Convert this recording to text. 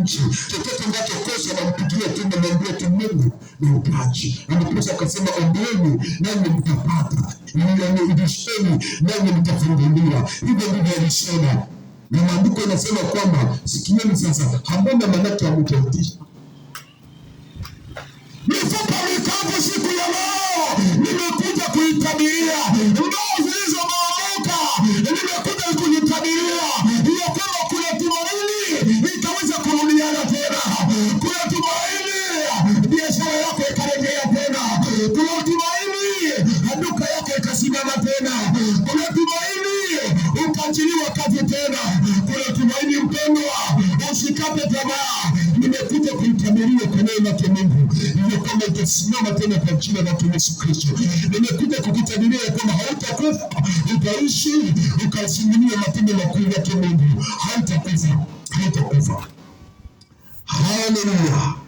nchi. Chochote unachokosa unampigia tu, unamwambia tu Mungu na upaji. Ndiposa akasema ombeeni nanyi mtapata, ibisheni nanyi mtafunguliwa. Hivyo ndivyo alisema, na maandiko yanasema kwamba sikieni sasa, hamna manake hamtaitisha. Mifupa mikavu siku ya leo nimekuja kuitabiria, ndoa zilizobomoka nimekuja kujitabiria ya kwamba kuna tumaini itaweza kurudiana tena. Kuna tumaini biashara yako ikarejea tena. Kuna tumaini duka yako ikasimama tena. Kuna tumaini utaajiriwa kazi tena. Kuna tumaini mpendwa, usikate tamaa. Nimekuja kuitabiria kwa neno la Mungu ili kwamba utasimama tena kwa jina la Yesu Kristo. Nimekuja kukutabiria kwamba hautakufa, utaishi ukasimulia matendo makuu ya Mungu. Hautakufa. Haleluya.